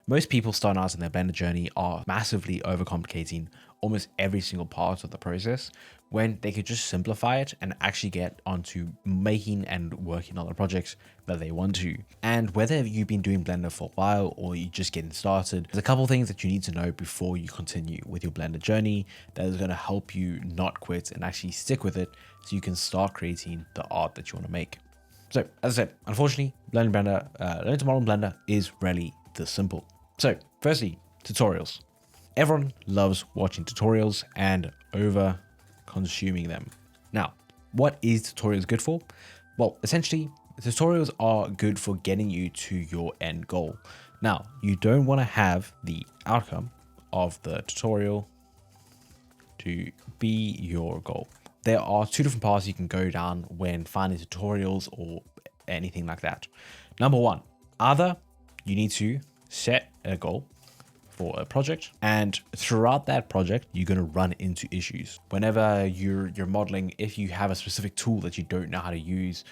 Most people starting out in their Blender journey are massively overcomplicating almost every single part of the process when they could just simplify it and actually get onto making and working on the projects that they want to. And whether you've been doing Blender for a while or you're just getting started, there's a couple things that you need to know before you continue with your Blender journey that is going to help you not quit and actually stick with it so you can start creating the art that you want to make. So as I said, unfortunately, learning to model in Blender is really this simple. So firstly, tutorials. Everyone loves watching tutorials and over consuming them. Now, what is tutorials good for? Well, essentially, tutorials are good for getting you to your end goal. Now, you don't want to have the outcome of the tutorial to be your goal. There are two different paths you can go down when finding tutorials or anything like that. Number one, either you need to set a goal for a project, and throughout that project you're going to run into issues. Whenever you're modeling, if you have a specific tool that you don't know how to use,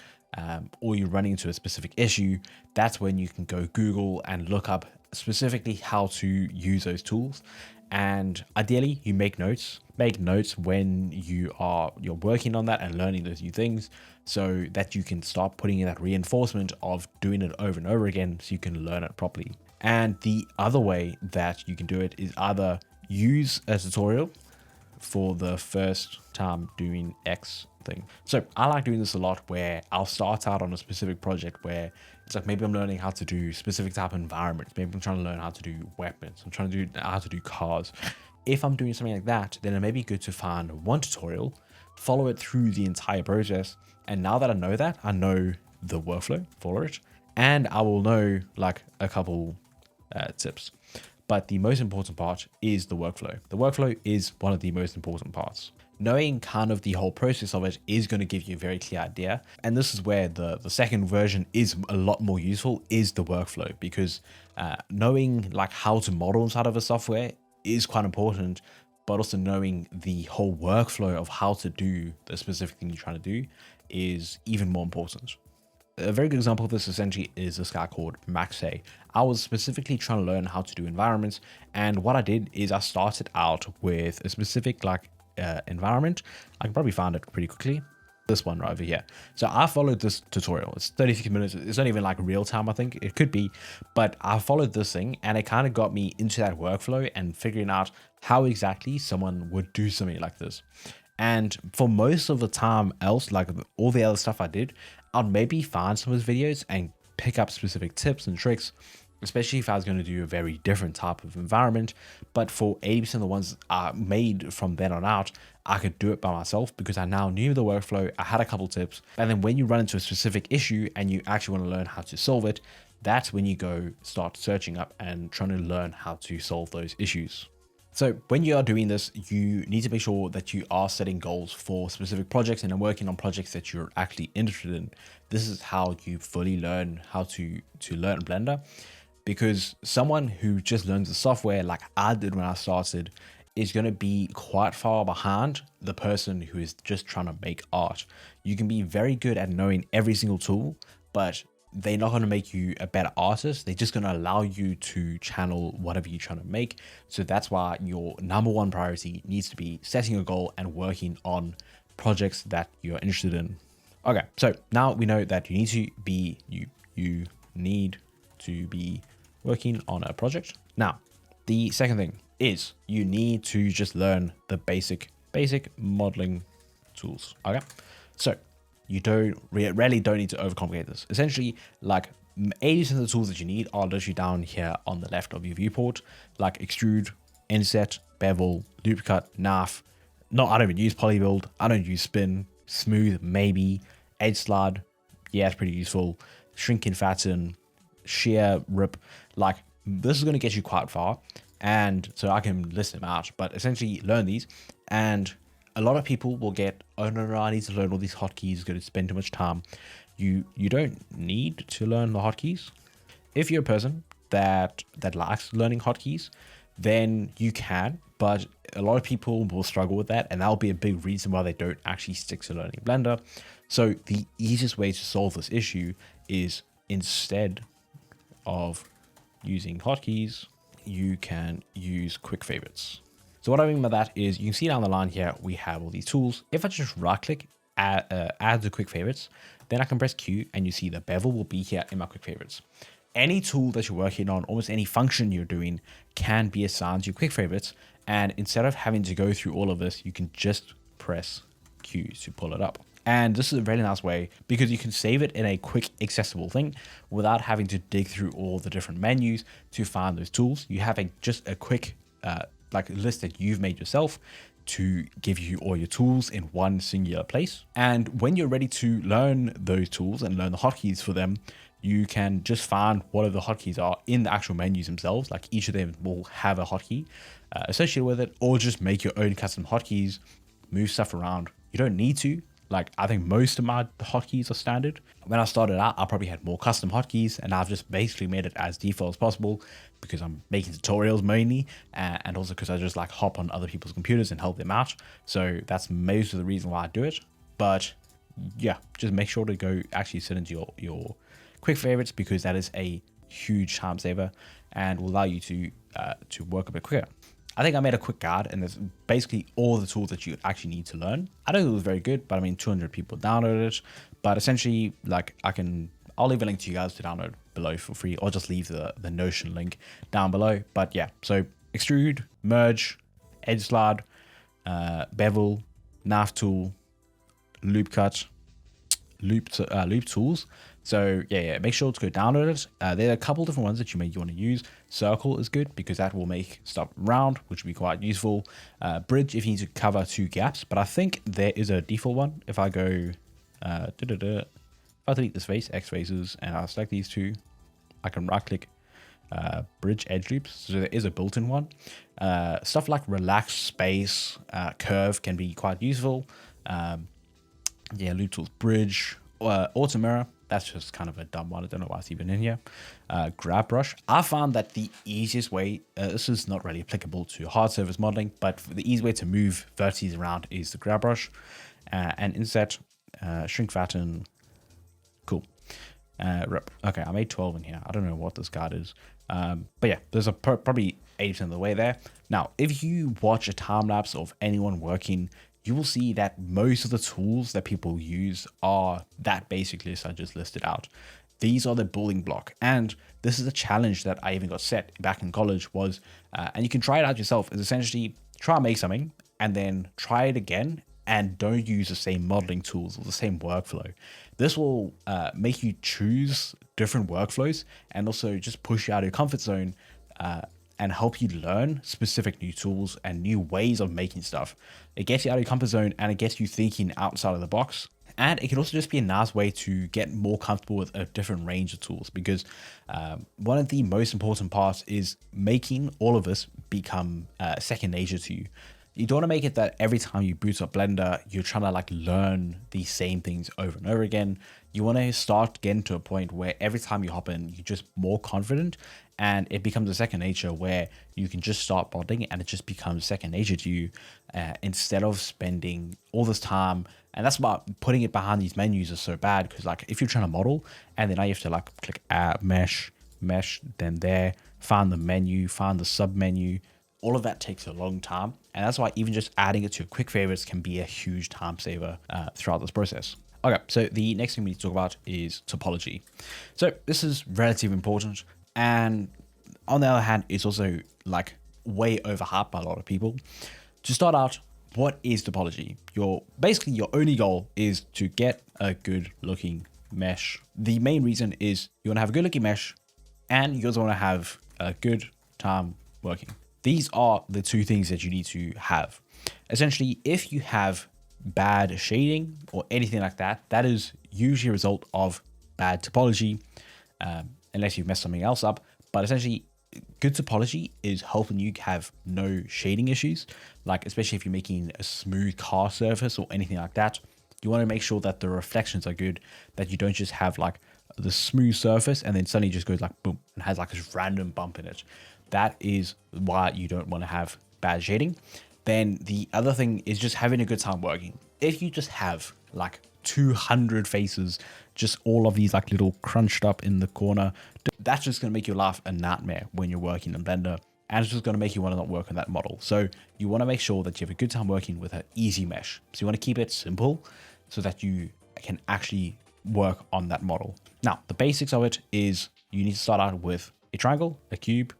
or you're running into a specific issue, that's when you can go Google and look up specifically how to use those tools. And ideally you make notes when you're working on that and learning those new things, so that you can start putting in that reinforcement of doing it over and over again so you can learn it properly. And the other way that you can do it is either use a tutorial for the first time doing X thing. So I like doing this a lot, where I'll start out on a specific project where it's like, maybe I'm learning how to do specific type of environments. Maybe I'm trying to learn how to do weapons. I'm trying to do how to do cars. If I'm doing something like that, then it may be good to find one tutorial, follow it through the entire process. And now that I know that, I know the workflow for it, and I will know like a couple tips. But the most important part is the workflow. The workflow is one of the most important parts. Knowing kind of the whole process of it is going to give you a very clear idea. And this is where the second version is a lot more useful, is the workflow, because knowing like how to model inside of a software is quite important, but also knowing the whole workflow of how to do the specific thing you're trying to do is even more important. A very good example of this essentially is this guy called Maxay. I was specifically trying to learn how to do environments, and what I did is I started out with a specific environment. I can probably find it pretty quickly. This one right over here. So I followed this tutorial. It's 36 minutes. It's not even like real time, I think. It could be, but I followed this thing and it kind of got me into that workflow and figuring out how exactly someone would do something like this. And for most of the time else, like all the other stuff I did, I'd maybe find some of his videos and pick up specific tips and tricks, especially if I was going to do a very different type of environment. But for 80% of the ones I made from then on out, I could do it by myself because I now knew the workflow. I had a couple tips. And then when you run into a specific issue and you actually want to learn how to solve it, that's when you go start searching up and trying to learn how to solve those issues. So when you are doing this, you need to make sure that you are setting goals for specific projects and working on projects that you're actually interested in. This is how you fully learn how to learn Blender, because someone who just learns the software like I did when I started is going to be quite far behind the person who is just trying to make art. You can be very good at knowing every single tool, but they're not going to make you a better artist. They're just going to allow you to channel whatever you're trying to make. So that's why your number one priority needs to be setting a goal and working on projects that you're interested in. Okay, so now we know that you need to be working on a project. Now, the second thing is you need to just learn the basic modeling tools. Okay, so you really don't need to overcomplicate this. Essentially, like 80% of the tools that you need are literally down here on the left of your viewport, like extrude, inset, bevel, loop cut, NAF. No, I don't even use polybuild. I don't use spin, smooth, maybe, edge slide. Yeah, it's pretty useful. Shrink and fatten, shear, rip. Like this is going to get you quite far. And so I can list them out, but essentially learn these. And a lot of people will get, oh no, I need to learn all these hotkeys, it's going to spend too much time. You don't need to learn the hotkeys. If you're a person that likes learning hotkeys, then you can, but a lot of people will struggle with that, and that'll be a big reason why they don't actually stick to learning Blender. So the easiest way to solve this issue is, instead of using hotkeys, you can use quick favorites. So what I mean by that is you can see down the line here, we have all these tools. If I just right click, add the quick favorites, then I can press Q and you see the bevel will be here in my quick favorites. Any tool that you're working on, almost any function you're doing can be assigned to your quick favorites. And instead of having to go through all of this, you can just press Q to pull it up. And this is a really nice way because you can save it in a quick accessible thing without having to dig through all the different menus to find those tools. You have just a quick like list that you've made yourself to give you all your tools in one singular place. And when you're ready to learn those tools and learn the hotkeys for them, you can just find whatever the hotkeys are in the actual menus themselves. Like each of them will have a hotkey associated with it, or just make your own custom hotkeys, move stuff around. You don't need to. Like, I think most of my hotkeys are standard. When I started out, I probably had more custom hotkeys, and I've just basically made it as default as possible because I'm making tutorials mainly, and also because I just like hop on other people's computers and help them out. So that's most of the reason why I do it. But yeah, just make sure to go actually sit into your quick favorites, because that is a huge time saver and will allow you to work a bit quicker. I think I made a quick guide, and there's basically all the tools that you actually need to learn. I don't think it was very good, but I mean, 200 people downloaded it. But essentially, like I'll leave a link to you guys to download below for free, or just leave the Notion link down below. But yeah, so extrude, merge, edge slide, bevel, nav tool, loop cut, loop tools. So yeah, make sure to go download it. There are a couple different ones that you may want to use. Circle is good because that will make stuff round, which will be quite useful. Bridge if you need to cover two gaps, but I think there is a default one. If I go, if I delete this face, X faces, and I select these two, I can right click bridge edge loops. So there is a built-in one. Stuff like relax, space, curve can be quite useful. Yeah, loop tools, bridge, auto mirror. That's just kind of a dumb one. I don't know why it's even in here. Grab brush. I found that the easiest way, this is not really applicable to hard surface modeling, but the easy way to move vertices around is the grab brush. And inset, shrink fatten. Cool. Okay, I made 12 in here. I don't know what this card is. But yeah, there's probably 80% of the way there. Now, if you watch a time lapse of anyone working, you will see that most of the tools that people use are that basic list I just listed out. These are the building block. And this is a challenge that I even got set back in college was, and you can try it out yourself, is essentially try and make something and then try it again and don't use the same modeling tools or the same workflow. This will make you choose different workflows and also just push you out of your comfort zone and help you learn specific new tools and new ways of making stuff. It gets you out of your comfort zone and it gets you thinking outside of the box. And it can also just be a nice way to get more comfortable with a different range of tools, because one of the most important parts is making all of this become second nature to you. You don't want to make it that every time you boot up Blender, you're trying to like learn the same things over and over again. You want to start getting to a point where every time you hop in, you're just more confident and it becomes a second nature where you can just start modeling and it just becomes second nature to you instead of spending all this time. And that's why putting it behind these menus is so bad, because like if you're trying to model and then now you have to like click add mesh, then there, find the menu, find the sub menu. All of that takes a long time. And that's why even just adding it to your quick favorites can be a huge time saver throughout this process. Okay, so the next thing we need to talk about is topology. So this is relatively important. And on the other hand, it's also like way overhyped by a lot of people. To start out, what is topology? Basically your only goal is to get a good looking mesh. The main reason is you want to have a good looking mesh and you also want to have a good time working. These are the two things that you need to have. Essentially, if you have bad shading or anything like that, that is usually a result of bad topology, unless you've messed something else up. But essentially, good topology is helping you have no shading issues, like especially if you're making a smooth car surface or anything like that. You want to make sure that the reflections are good, that you don't just have like the smooth surface and then suddenly just goes like boom and has like this random bump in it. That is why you don't want to have bad shading. Then the other thing is just having a good time working. If you just have like 200 faces just all of these like little crunched up in the corner. That's just going to make your life a nightmare when you're working in Blender, and it's just going to make you want to not work on that model. So you want to make sure that you have a good time working with an easy mesh. So you want to keep it simple so that you can actually work on that model. Now, the basics of it is you need to start out with a triangle, a cube,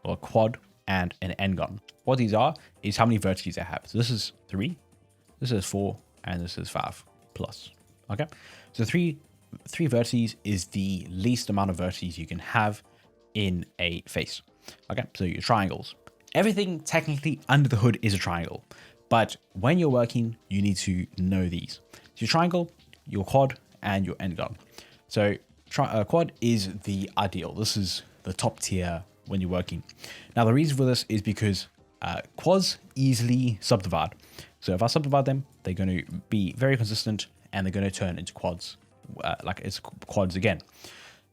or a quad, and an n-gon. What these are is how many vertices they have. So this is 3, this is 4, and this is 5 plus. Okay, so three vertices is the least amount of vertices you can have in a face. Okay, so your triangles. Everything technically under the hood is a triangle, but when you're working, you need to know these. So your triangle, your quad, and your n-gon. So quad is the ideal. This is the top tier when you're working. Now, the reason for this is because quads easily subdivide. So if I subdivide them, they're going to be very consistent and they're going to turn into quads, like it's quads again.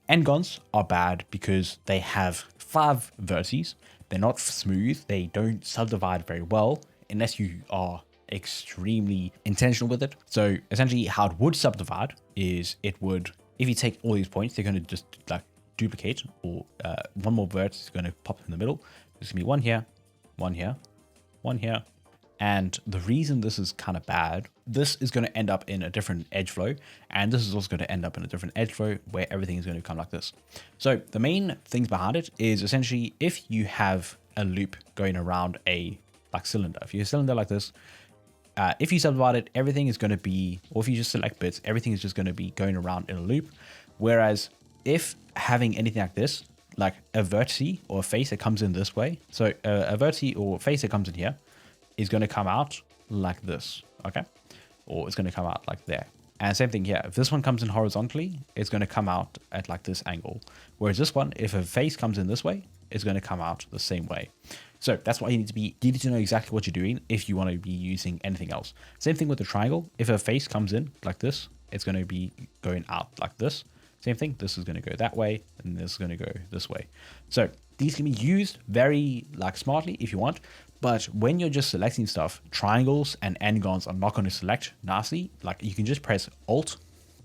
N-gons are bad because they have 5 vertices. They're not smooth. They don't subdivide very well unless you are extremely intentional with it. So essentially how it would subdivide is it would, if you take all these points, they're going to just like duplicate, or one more vertex is going to pop in the middle. There's going to be one here, one here, one here. And the reason this is kind of bad, this is going to end up in a different edge flow. And this is also going to end up in a different edge flow where everything is going to come like this. So the main things behind it is essentially if you have a loop going around a like cylinder, if you have a cylinder like this, if you subdivide it, everything is going to be, or if you just select bits, everything is just going to be going around in a loop. Whereas if having anything like this, like a vertex or a face that comes in this way, so a vertex or face that comes in here, is going to come out like this, okay? Or it's going to come out like there. And same thing here. If this one comes in horizontally, it's going to come out at like this angle. Whereas this one, if a face comes in this way, it's going to come out the same way. So that's why you need to know exactly what you're doing if you want to be using anything else. Same thing with the triangle. If a face comes in like this, it's going to be going out like this. Same thing. This is going to go that way, and this is going to go this way. So these can be used very like smartly if you want. But when you're just selecting stuff, triangles and n-gons are not going to select nicely. Like you can just press Alt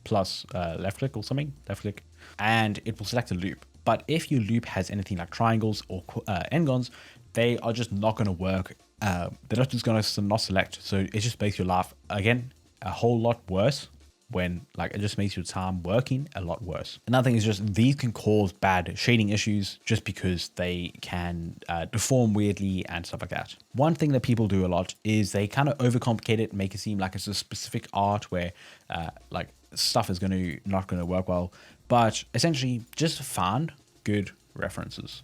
plus left click or something, left click, and it will select a loop. But if your loop has anything like triangles or n-gons, they are just not going to work. They're not just going to not select. So it just makes your life, again, a whole lot worse. When like it just makes your time working a lot worse. Another thing is just these can cause bad shading issues just because they can deform weirdly and stuff like that. One thing that people do a lot is they kind of overcomplicate it, make it seem like it's a specific art where like stuff is not going to work well. But essentially just find good references,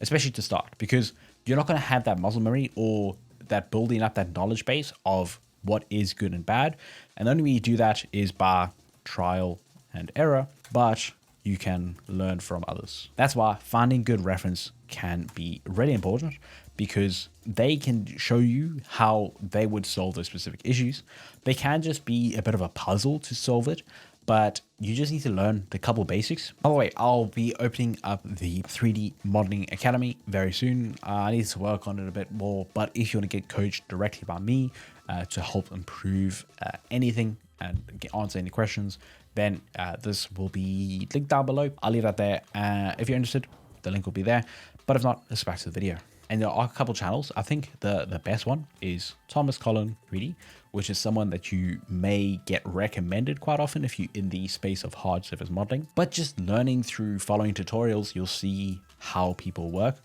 especially to start, because you're not going to have that muscle memory or that building up that knowledge base of what is good and bad. And the only way you do that is by trial and error, but you can learn from others. That's why finding good reference can be really important, because they can show you how they would solve those specific issues. They can just be a bit of a puzzle to solve it, but you just need to learn the couple basics. By the way, I'll be opening up the 3D Modeling Academy very soon. I need to work on it a bit more, but if you want to get coached directly by me to help improve anything and answer any questions, then this will be linked down below. I'll leave that there. If you're interested, the link will be there. But if not, let's back to the video. And there are a couple channels. I think the best one is Thomas Collin 3D, which is someone that you may get recommended quite often if you're in the space of hard surface modeling. But just learning through following tutorials, you'll see how people work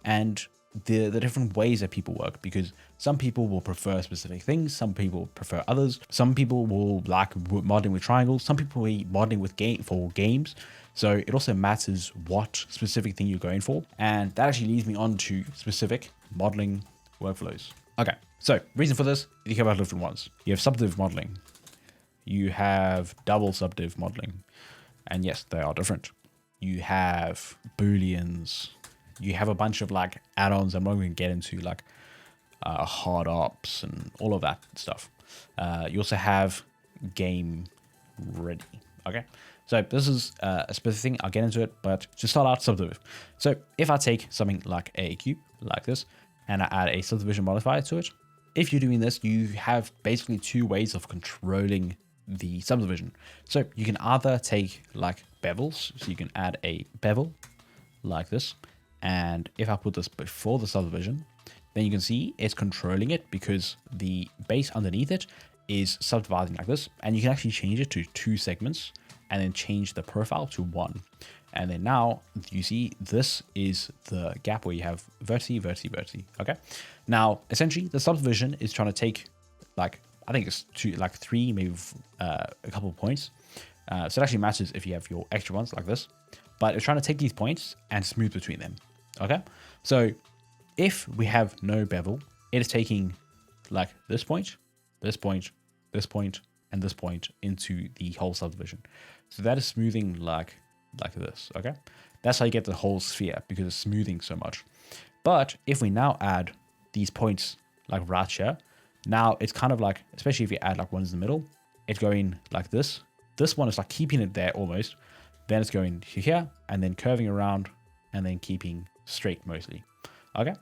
and the different ways that people work, because some people will prefer specific things, some people prefer others, some people will like modeling with triangles, some people will be modeling with games. So it also matters what specific thing you're going for. And that actually leads me on to specific modeling workflows. Okay, so reason for this, you have about different ones. You have subdiv modeling, you have double subdiv modeling, and yes, they are different. You have booleans, you have a bunch of like add-ons. I'm not going to get into like hard ops and all of that stuff. You also have game ready. Okay, so this is a specific thing. I'll get into it, but to start out, subdiv. So if I take something like a cube like this and I add a subdivision modifier to it, if you're doing this, you have basically two ways of controlling the subdivision. So you can either take like bevels, so you can add a bevel like this. And if I put this before the subdivision, then you can see it's controlling it because the base underneath it is subdividing like this. And you can actually change it to 2 segments and then change the profile to 1. And then now you see this is the gap where you have vertice, vertice, vertice. Okay. Now, essentially the subdivision is trying to take like, I think it's 3, maybe a couple of points. So it actually matters if you have your extra ones like this, but it's trying to take these points and smooth between them. Okay. So if we have no bevel, it is taking like this point, this point, this point, and this point into the whole subdivision. So that is smoothing like this. Okay. That's how you get the whole sphere, because it's smoothing so much. But if we now add these points like right here, now it's kind of like, especially if you add like ones in the middle, it's going like this. This one is like keeping it there almost. Then it's going here and then curving around and then keeping straight mostly. Okay.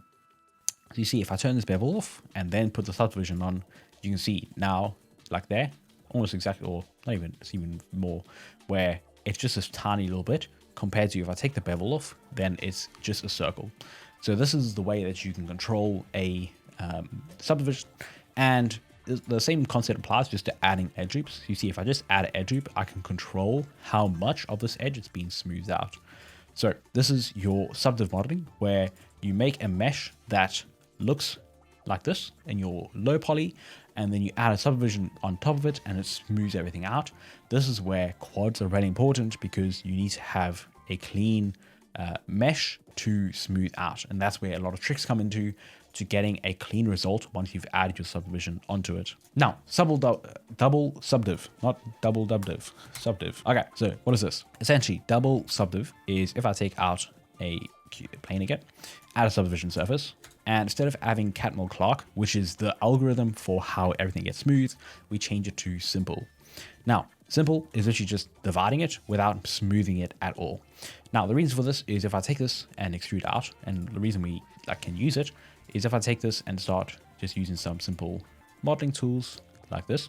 So you see, if I turn this bevel off and then put the subdivision on, you can see now like there, almost exactly, or not even, it's even more, where it's just this tiny little bit compared to if I take the bevel off, then it's just a circle. So this is the way that you can control a subdivision. And the same concept applies just to adding edge loops. You see, if I just add an edge loop, I can control how much of this edge is being smoothed out. So this is your subdiv modeling, where you make a mesh that looks like this in your low poly, and then you add a subdivision on top of it and it smooths everything out. This is where quads are really important, because you need to have a clean mesh to smooth out. And that's where a lot of tricks come into to getting a clean result once you've added your subdivision onto it. Now, double subdiv, not double dubdiv, subdiv. Okay, so what is this? Essentially, double subdiv is if I take out a plane again, add a subdivision surface, and instead of having Catmull-Clark, which is the algorithm for how everything gets smooth, we change it to simple. Now, simple is literally just dividing it without smoothing it at all. Now, the reason for this is if I take this and extrude out, and the reason we can use it is if I take this and start just using some simple modeling tools like this.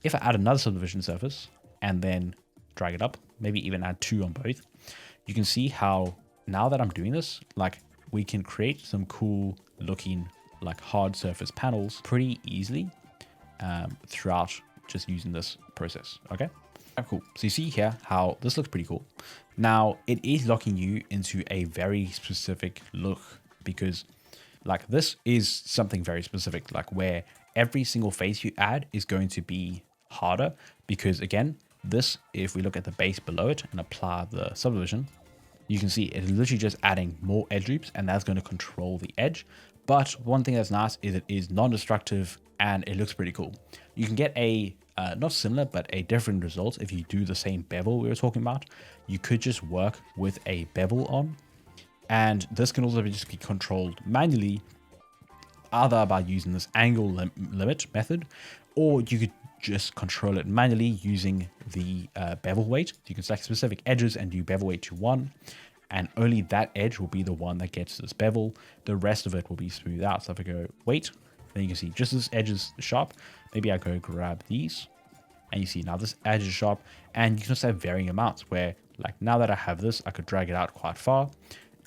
If I add another subdivision surface and then drag it up, maybe even add 2 on both, you can see how now that I'm doing this, like we can create some cool looking like hard surface panels pretty easily throughout just using this process. Okay. Cool. So you see here how this looks pretty cool. Now it is locking you into a very specific look, because like this is something very specific, like where every single face you add is going to be harder, because again, this, if we look at the base below it and apply the subdivision, you can see it's literally just adding more edge loops, and that's going to control the edge. But one thing that's nice is it is non-destructive and it looks pretty cool. You can get a not similar, but a different result if you do the same bevel we were talking about. You could just work with a bevel on, and this can also just be controlled manually, either by using this angle limit method, or you could just control it manually using the bevel weight. You can select specific edges and do bevel weight to 1, and only that edge will be the one that gets this bevel. The rest of it will be smoothed out. So if I go weight, then you can see just this edge is sharp. Maybe I go grab these, and you see now this edge is sharp, and you can also have varying amounts where like now that I have this, I could drag it out quite far.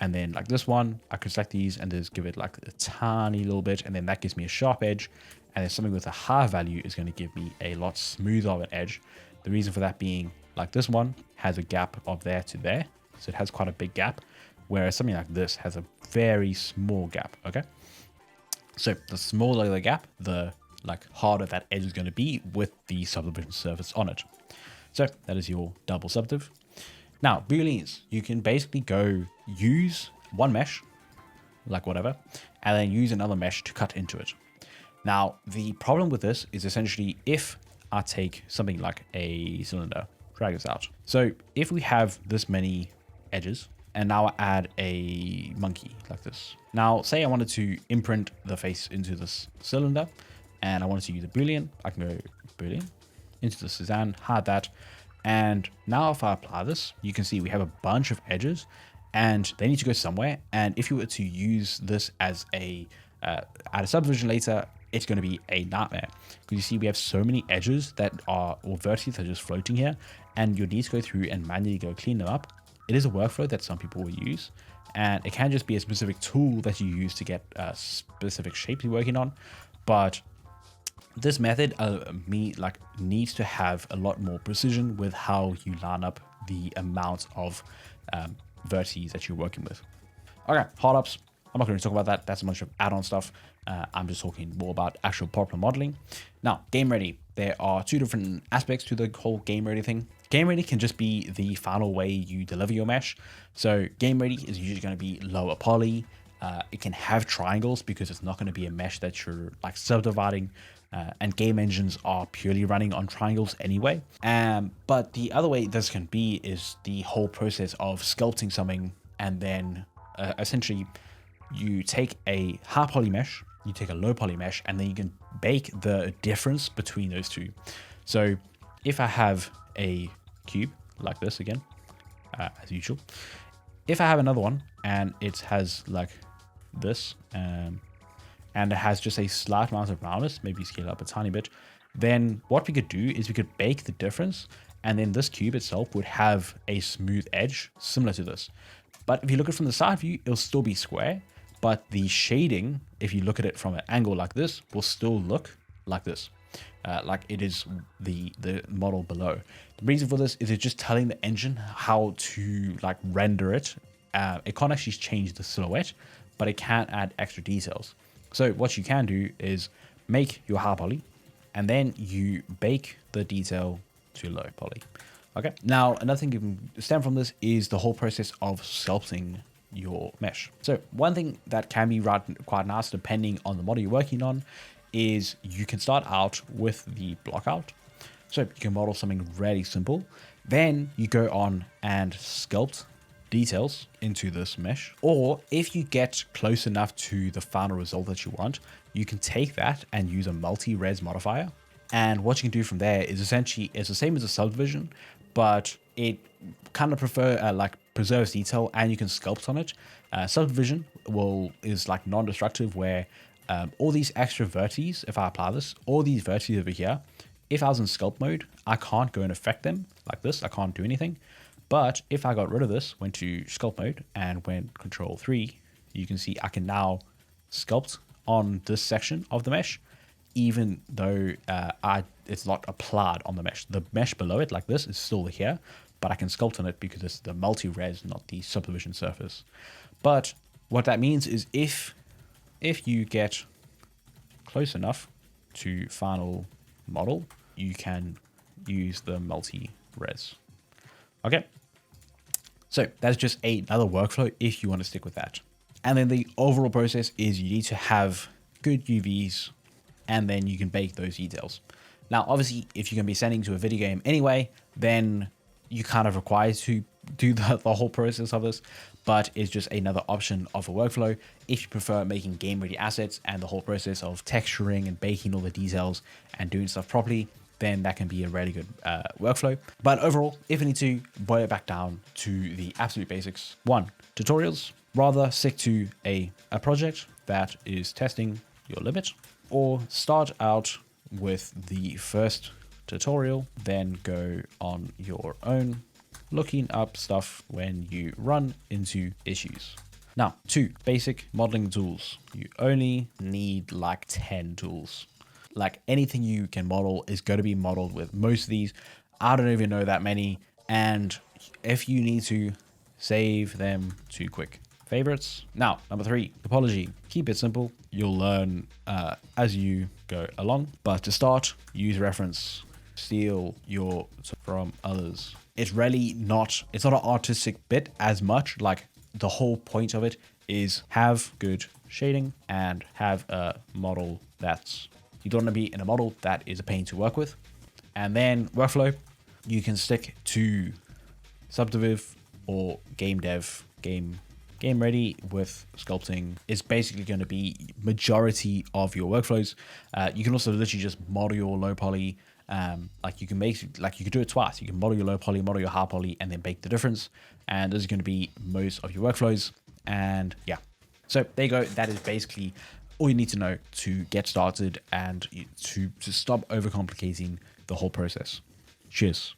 And then like this one, I could select these and just give it like a tiny little bit, and then that gives me a sharp edge. And then something with a high value is going to give me a lot smoother of an edge. The reason for that being like this one has a gap of there to there. So it has quite a big gap, whereas something like this has a very small gap. Okay. So the smaller the gap, the like harder that edge is going to be with the subdivision surface on it. So that is your double subdiv. Now, booleans, you can basically go use one mesh, like whatever, and then use another mesh to cut into it. Now, the problem with this is essentially if I take something like a cylinder, drag this out. So if we have this many edges, and now I add a monkey like this. Now, say I wanted to imprint the face into this cylinder, and I wanted to use a boolean. I can go boolean into the Cezanne, hide that. And now if I apply this, you can see we have a bunch of edges and they need to go somewhere. And if you were to use this as a At a subdivision later, it's going to be a nightmare, because you see we have so many edges that are, or vertices that are just floating here, and you need to go through and manually go clean them up. It is a workflow that some people will use, and it can just be a specific tool that you use to get specific shapes you're working on. But this method needs to have a lot more precision with how you line up the amount of vertices that you're working with. Okay, hard ups. I'm not going to talk about that. That's a bunch of add-on stuff. I'm just talking more about actual proper modeling. Now, game ready. There are two different aspects to the whole game ready thing. Game ready can just be the final way you deliver your mesh. So game ready is usually going to be lower poly. It can have triangles because it's not going to be a mesh that you're like subdividing. And game engines are purely running on triangles anyway. But the other way this can be is the whole process of sculpting something, and then essentially you take a high poly mesh, you take a low poly mesh, and then you can bake the difference between those two. So if I have a cube like this again, as usual, if I have another one and it has like this, and it has just a slight amount of roundness, maybe scale up a tiny bit, then what we could do is we could bake the difference, and then this cube itself would have a smooth edge similar to this. But if you look at it from the side view, it'll still be square, but the shading, if you look at it from an angle like this, will still look like this, like it is the model below. The reason for this is it's just telling the engine how to like render it. It can't actually change the silhouette, but it can add extra details. So what you can do is make your high poly, and then you bake the detail to low poly. Okay. Now, another thing you can stem from this is the whole process of sculpting your mesh. So one thing that can be quite nice depending on the model you're working on is you can start out with the block out. So you can model something really simple. Then you go on and sculpt details into this mesh. Or if you get close enough to the final result that you want, you can take that and use a multi-res modifier. And what you can do from there is essentially, it's the same as a subdivision, but it kind of preserves detail and you can sculpt on it. Subdivision is like non-destructive, where all these extra vertices, if I apply this, all these vertices over here, if I was in sculpt mode, I can't go and affect them like this. I can't do anything. But if I got rid of this, went to sculpt mode and went Control 3, you can see I can now sculpt on this section of the mesh, even though it's not applied on the mesh. The mesh below it, like this, is still here, but I can sculpt on it because it's the multi-res, not the subdivision surface. But what that means is if you get close enough to final model, you can use the multi-res. Okay, so that's just another workflow if you want to stick with that. And then the overall process is you need to have good UVs, and then you can bake those details. Now, obviously, if you're going to be sending to a video game anyway, then you kind of require to do the whole process of this, but it's just another option of a workflow. If you prefer making game ready assets and the whole process of texturing and baking all the details and doing stuff properly, then that can be a really good workflow. But overall, if you need to boil it back down to the absolute basics, 1, tutorials. Rather stick to a project that is testing your limit, or start out with the first tutorial, then go on your own, looking up stuff when you run into issues. Now, 2, basic modeling tools. You only need like 10 tools. Like anything you can model is going to be modeled with most of these. I don't even know that many. And if you need to, save them to quick favorites. Now, number 3, topology. Keep it simple. You'll learn as you go along. But to start, use reference. Steal your from others. It's really not, it's not an artistic bit as much. Like the whole point of it is have good shading and have a model that's, you don't want to be in a model that is a pain to work with. And then workflow, you can stick to Subdiv or game dev. Game ready with sculpting is basically going to be majority of your workflows. You can also literally just model your low poly. Like you can do it twice. You can model your low poly, model your high poly, and then bake the difference. And this is going to be most of your workflows. And yeah, so there you go. That is basically all you need to know to get started and to stop overcomplicating the whole process. Cheers.